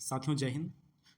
साथियों जय हिंद।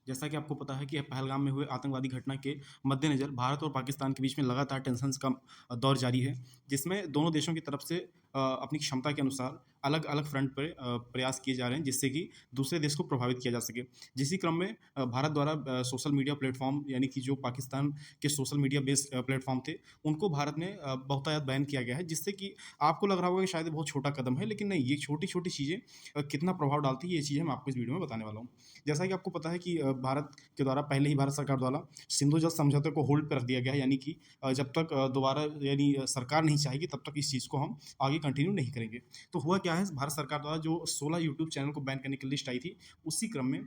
जैसा कि आपको पता है कि पहलगाम में हुए आतंकवादी घटना के मद्देनज़र भारत और पाकिस्तान के बीच में लगातार टेंशन्स का दौर जारी है, जिसमें दोनों देशों की तरफ से अपनी क्षमता के अनुसार अलग-अलग फ्रंट पे प्रयास किए जा रहे हैं, जिससे कि दूसरे देश को प्रभावित किया जा सके। जिसी क्रम में भारत द्वारा सोशल मीडिया प्लेटफ़ॉर्म यानी कि जो पाकिस्तान के सोशल मीडिया बेस्ड प्लेटफ़ॉर्म थे, उनको भारत में बहुतायत बैन किया गया है, जिससे कि आपको लग रहा होगा कि शायद ये बहुत छोटा कदम है, लेकिन नहीं, ये छोटी-छोटी चीज़ें कितना प्रभाव डालती है, ये चीज़ें मैं आपको इस वीडियो में बताने वाला हूँ। जैसा कि आपको पता है कि भारत के द्वारा पहले ही भारत सरकार द्वारा सिंधु जल समझौते को होल्ड पे रख दिया गया है, यानी कि जब तक दोबारा यानी सरकार नहीं चाहेगी तब तक इस चीज़ को हम आगे कंटिन्यू नहीं करेंगे। तो हुआ क्या है, भारत सरकार द्वारा जो 16 यूट्यूब चैनल को बैन करने की लिस्ट आई थी, उसी क्रम में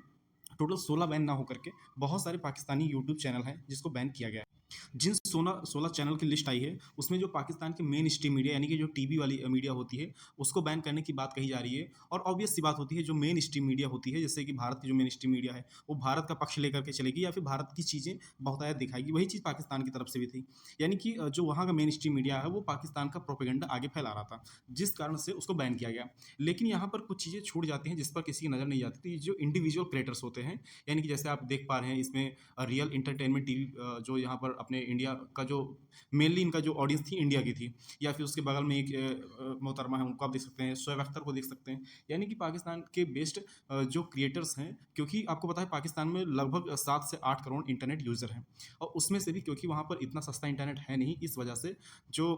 टोटल 16 बैन ना होकर के बहुत सारे पाकिस्तानी यूट्यूब चैनल हैं जिसको बैन किया गया है। जिन 16 चैनल की लिस्ट आई है, उसमें जो पाकिस्तान के मेन स्ट्रीम मीडिया यानी कि जो टीवी वाली मीडिया होती है, उसको बैन करने की बात कही जा रही है। और ऑब्वियस सी बात होती है, जो मेन स्ट्रीम मीडिया होती है, जैसे कि भारत की जो मेन स्ट्रीम मीडिया है, वो भारत का पक्ष लेकर के चलेगी या फिर भारत की चीज़ें बहुतायत दिखाएगी। वही चीज़ पाकिस्तान की तरफ से भी थी, यानी कि जो वहाँ का मेन स्ट्रीम मीडिया है, वो पाकिस्तान का प्रोपेगेंडा आगे फैला रहा था, जिस कारण से उसको बैन किया गया। लेकिन यहाँ पर कुछ चीज़ें छूट जाती हैं जिस पर किसी की नज़र नहीं जाती। तो ये जो इंडिविजुअल क्रिएटर्स होते हैं, यानी कि जैसे आप देख पा रहे हैं इसमें रियल एंटरटेनमेंट टीवी जो यहाँ पर अपने इंडिया का जो मेनली इनका जो ऑडियंस थी इंडिया की थी, या फिर उसके बगल में एक मोहतरमा है, उनको आप देख सकते हैं, शोएब अख्तर को देख सकते हैं, यानी कि पाकिस्तान के बेस्ट जो क्रिएटर्स हैं। क्योंकि आपको पता है पाकिस्तान में लगभग 7 से 8 करोड़ इंटरनेट यूज़र हैं, और उसमें से भी क्योंकि वहाँ पर इतना सस्ता इंटरनेट है नहीं, इस वजह से जो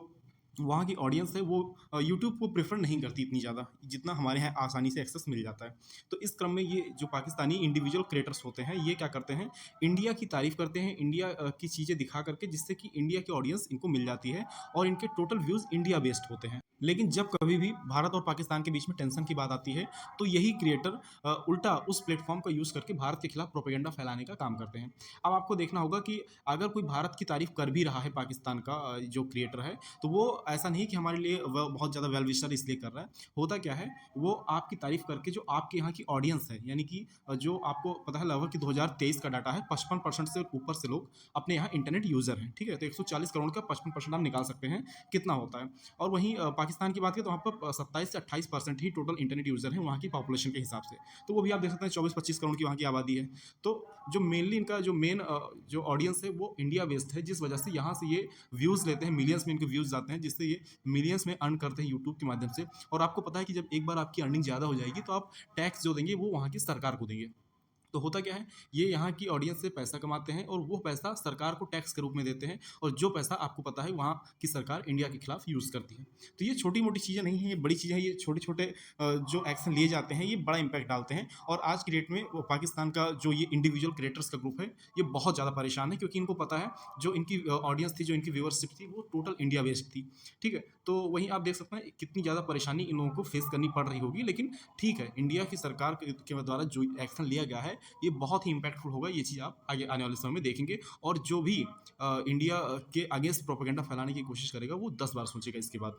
वहाँ की ऑडियंस है वो यूट्यूब को प्रेफर नहीं करती इतनी ज़्यादा, जितना हमारे यहाँ आसानी से एक्सेस मिल जाता है। तो इस क्रम में ये जो पाकिस्तानी इंडिविजुअल क्रिएटर्स होते हैं, ये क्या करते हैं, इंडिया की तारीफ़ करते हैं, इंडिया की चीज़ें दिखा करके, जिससे कि इंडिया की ऑडियंस इनको मिल जाती है और इनके टोटल व्यूज़ इंडिया बेस्ड होते हैं। लेकिन जब कभी भी भारत और पाकिस्तान के बीच में टेंशन की बात आती है, तो यही क्रिएटर उल्टा उस प्लेटफ़ॉर्म का यूज़ करके भारत के खिलाफ प्रोपेगेंडा फैलाने का काम करते हैं। अब आपको देखना होगा कि अगर कोई भारत की तारीफ़ कर भी रहा है पाकिस्तान का जो क्रिएटर है, तो वो ऐसा नहीं कि हमारे लिए वह बहुत ज़्यादा वेल विशर इसलिए कर रहा है। होता क्या है, वो आपकी तारीफ़ करके जो आपके यहाँ की ऑडियंस है, यानी कि जो आपको पता है लगभग कि 2023 का डाटा है, 55% से ऊपर से लोग अपने यहाँ इंटरनेट यूज़र हैं, ठीक है? तो 140 करोड़ का 55% आप निकाल सकते हैं, कितना होता है। और वहीं पाकिस्तान की बात करें तो वहाँ पर 27 से 28% ही टोटल इंटरनेट यूज़र हैं वहाँ की पॉपुलेशन के हिसाब से। तो वो भी आप देख सकते हैं 24-25 करोड़ की वहाँ की आबादी है। तो जो मेनली इनका जो मेन जो ऑडियंस है वो इंडिया बेस्ड है, जिस वजह से यहाँ से ये व्यूज़ लेते हैं, मिलियंस में इनके व्यूज़ जाते हैं, जिससे ये मिलियंस में अर्न करते हैं यूट्यूब के माध्यम से। और आपको पता है कि जब एक बार आपकी अर्निंग ज़्यादा हो जाएगी, तो आप टैक्स जो देंगे वो वहाँ की सरकार को देंगे। तो होता क्या है, ये यहाँ की ऑडियंस से पैसा कमाते हैं और वो पैसा सरकार को टैक्स के रूप में देते हैं, और जो पैसा आपको पता है वहाँ की सरकार इंडिया के खिलाफ यूज़ करती है। तो ये छोटी मोटी चीज़ें नहीं हैं, ये बड़ी चीज़ें हैं। ये छोटे छोटे जो एक्शन लिए जाते हैं, ये बड़ा इंपैक्ट डालते हैं। और आज की डेट में वो पाकिस्तान का जो ये इंडिविजुअल क्रिएटर्स का ग्रुप है, ये बहुत ज़्यादा परेशान है, क्योंकि इनको पता है जो इनकी ऑडियंस थी, जो इनकी व्यूअरशिप थी, वो टोटल इंडिया बेस्ड थी, ठीक है? तो वहीं आप देख सकते हैं कितनी ज़्यादा परेशानी इन लोगों को फेस करनी पड़ रही होगी, लेकिन ठीक है, इंडिया की सरकार के द्वारा जो एक्शन लिया गया है, ये बहुत ही इम्पैक्टफुल होगा। ये चीज़ आप आगे आने वाले समय में देखेंगे, और जो भी इंडिया के अगेंस्ट प्रोपेगेंडा फैलाने की कोशिश करेगा, वो 10 बार सोचेगा इसके बाद।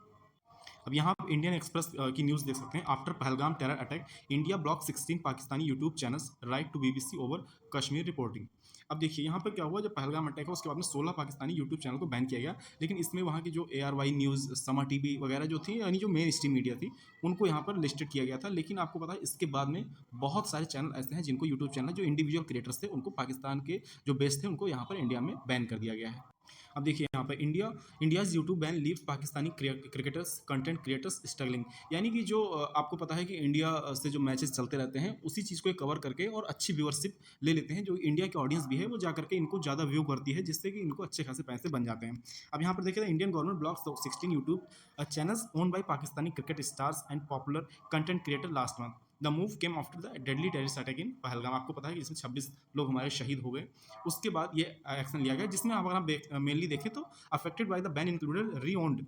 अब यहाँ आप इंडियन एक्सप्रेस की न्यूज़ देख सकते हैं। After Pahalgam terror attack, India block 16 Pakistani YouTube channels, right to BBC over Kashmir reporting. अब देखिए यहाँ पर क्या हुआ, जब पहलगाम अटैक हुआ उसके बाद में 16 पाकिस्तानी यूट्यूब चैनल को बैन किया गया, लेकिन इसमें वहाँ की जो ARY न्यूज़, समा टीवी वगैरह जो थी, यानी जो मेन स्ट्रीम मीडिया थी, उनको यहाँ पर लिस्टेड किया गया था। लेकिन आपको पता है इसके बाद में बहुत सारे चैनल ऐसे हैं जिनको यूट्यूब चैनल जो इंडिविजुअल क्रिएटर्स थे, उनको पाकिस्तान के जो बेस थे, उनको यहाँ पर इंडिया में बैन कर दिया गया है। अब देखिए यहाँ पर India's YouTube ban leaves Pakistani cricketers content creators struggling, यानी कि जो आपको पता है कि इंडिया से जो मैचेस चलते रहते हैं, उसी चीज़ को कवर करके और अच्छी व्यूअरशिप ले लेते हैं। जो इंडिया की ऑडियंस भी है, वो जा करके इनको ज़्यादा व्यू करती है, जिससे कि इनको अच्छे खासे पैसे बन जाते हैं। अब यहाँ पर देखिए, Indian government blocks 16 YouTube channels own by Pakistani cricket stars and popular content creator last month. The move came after the deadly terrorist attack in Pahalgam. आपको पता है कि इसमें 26 लोग हमारे शहीद हो गए। उसके बाद ये एक्शन लिया गया, जिसमें अगर आप मेनली देखें तो affected by the ban included renowned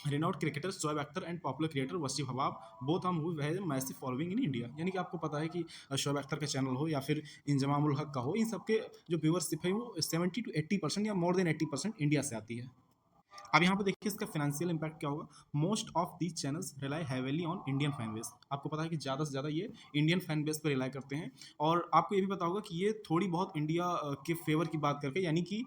renowned cricketer Shoaib Akhtar and popular creator Wasim Habab, both are movie has massive following in India. यानी कि आपको पता है कि शोएब अख्तर का चैनल हो या फिर इंजमाम उल हक का हो, इन सबके जो व्यूअरशिप है वो 70 to 80% या मोर देन 80% इंडिया से आती है। अब यहाँ पे देखिए इसका फाइनेंशियल इम्पैक्ट क्या होगा। Most of these channels rely heavily on Indian fan base. आपको पता है कि ज़्यादा से ज़्यादा ये इंडियन फैन बेस पर रिलाई करते हैं। और आपको ये भी पता होगा कि ये थोड़ी बहुत इंडिया के फेवर की बात करके, यानी कि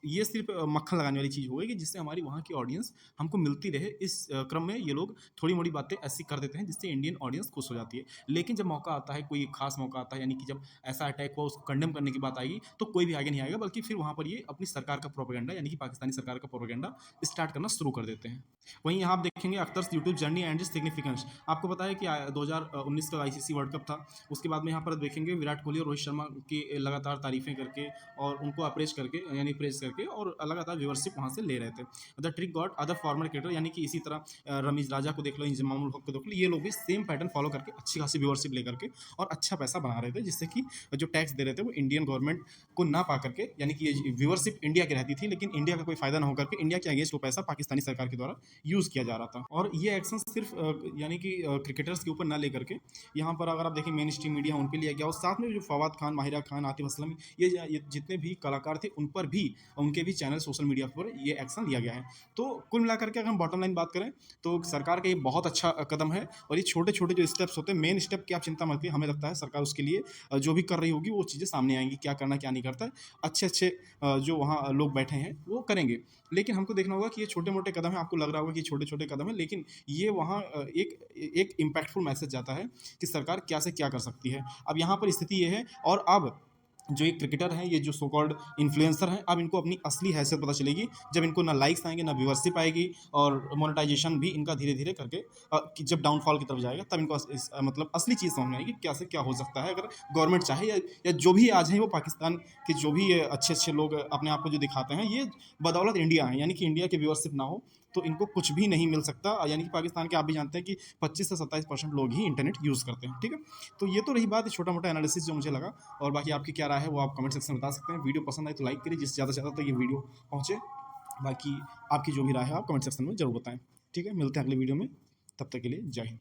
ये सिर्फ मक्खन लगाने वाली चीज़ हो गई कि जिससे हमारी वहाँ की ऑडियंस हमको मिलती रहे। इस क्रम में ये लोग थोड़ी मोड़ी बातें ऐसी कर देते हैं जिससे इंडियन ऑडियंस खुश हो जाती है। लेकिन जब मौका आता है, कोई खास मौका आता है, यानी कि जब ऐसा अटैक हुआ उसको कंडेम करने की बात आएगी, तो कोई भी आगे नहीं आएगा, बल्कि फिर वहाँ पर ये अपनी सरकार का प्रोपेगेंडा, यानी कि पाकिस्तानी सरकार का प्रोपेगेंडा स्टार्ट करना शुरू कर देते हैं। वहीं यहाँ आप देखेंगे अख्तर्स यूट्यूब जर्नी एंड सिग्निफिकेंस। आपको पता है कि 2019 का आईसीसी वर्ल्ड कप था। उसके बाद में यहाँ पर देखेंगे विराट कोहली और रोहित शर्मा की लगातार तारीफें करके और उनको अप्रेज करके, यानी प्रेज करके, और लगातार व्यूअरशिप वहाँ से ले रहे थे। The trick got other farmer cricketer, यानी कि इसी तरह रमीज राजा को देख लो, इंजमामुल हक को देख लो, ये लोग भी सेम पैटर्न फॉलो करके अच्छी खासी व्यूअरशिप लेकर के और अच्छा पैसा बना रहे थे, जिससे कि जो टैक्स दे रहे थे वो इंडियन गवर्नमेंट को ना पा करके, यानी कि ये व्यूअरशिप इंडिया की रहती थी लेकिन इंडिया का कोई फायदा ना होकर के इंडिया के अगेंस्ट वो पैसा पाकिस्तानी सरकार के द्वारा यूज़ किया जा रहा था। और ये एक्शन सिर्फ यानी कि क्रिकेटर्स के ऊपर ना लेकर के, यहाँ पर अगर आप देखें मेन स्ट्रीम मीडिया उन पर लिया गया, और साथ में जो फवाद खान, माहिरा खान, आतिफ असलम, ये जितने भी कलाकार थे उन पर भी, उनके भी चैनल सोशल मीडिया पर ये एक्शन लिया गया है। तो कुल मिलाकर के अगर हम बॉटम लाइन बात करें तो सरकार का ये बहुत अच्छा कदम है। और ये छोटे छोटे जो स्टेप्स होते हैं, मेन स्टेप की आप चिंता मत करिए, हमें लगता है सरकार उसके लिए जो भी कर रही होगी वो चीज़ें सामने आएंगी, क्या करना क्या नहीं करता है, अच्छे अच्छे जो वहाँ लोग बैठे हैं वो करेंगे। लेकिन हमको देखना होगा कि ये छोटे मोटे कदम है, आपको लग रहा होगा कि ये छोटे छोटे कदम है, लेकिन ये वहाँ एक एक इम्पैक्टफुल मैसेज जाता है कि सरकार क्या से क्या कर सकती है। अब यहाँ पर स्थिति ये है, और अब जो एक क्रिकेटर हैं, ये जो सो कॉल्ड इन्फ्लुएंसर हैं, अब इनको अपनी असली हैसियत पता चलेगी जब इनको ना लाइक्स आएंगे ना व्यूअरशिप आएगी, और मोनेटाइजेशन भी इनका धीरे धीरे करके कि जब डाउनफॉल की तरफ जाएगा तब इनको मतलब असली चीज़ समझ में आएगी क्या से क्या हो सकता है, अगर गवर्नमेंट चाहे, या जो भी आज हैं वो पाकिस्तान के जो भी अच्छे अच्छे लोग अपने आप को जो दिखाते हैं, ये बदौलत इंडिया है, यानी कि इंडिया के व्यूअरशिप ना हो तो इनको कुछ भी नहीं मिल सकता। यानी कि पाकिस्तान के आप भी जानते हैं कि 25 से 27% लोग ही इंटरनेट यूज़ करते हैं, ठीक है। तो ये तो रही बात, छोटा मोटा एनालिसिस जो मुझे लगा, और बाकी आपकी क्या राय है वो आप कमेंट सेक्शन में बता सकते हैं। वीडियो पसंद आए तो लाइक करिए, जिससे ज़्यादा से ज़्यादा तक ये वीडियो पहुँचे। बाकी आपकी जो भी राय है आप कमेंट सेक्शन में जरूर बताएं, ठीक है। मिलते हैं अगले वीडियो में, तब तक के लिए जय हिंद।